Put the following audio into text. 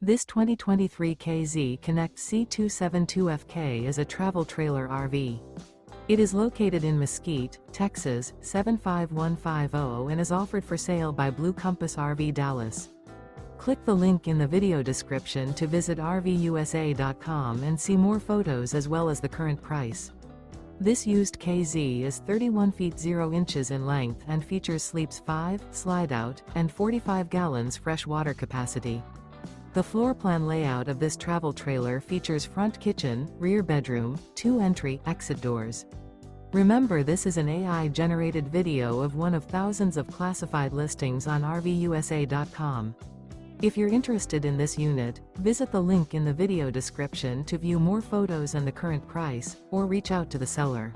This 2023 K-Z Connect C272FK is a travel trailer RV. It is located in Mesquite, Texas, 75150 and is offered for sale by Blue Compass RV Dallas. Click the link in the video description to visit RVUSA.com and see more photos as well as the current price. This used K-Z is 31 feet 0 inches in length and features sleeps 5, Slideout, and 45 gallons fresh water capacity. The floor plan layout of this travel trailer features front kitchen, rear bedroom, 2 entry/exit doors. Remember, this is an AI-generated video of one of thousands of classified listings on RVUSA.com. If you're interested in this unit, visit the link in the video description to view more photos and the current price, or reach out to the seller.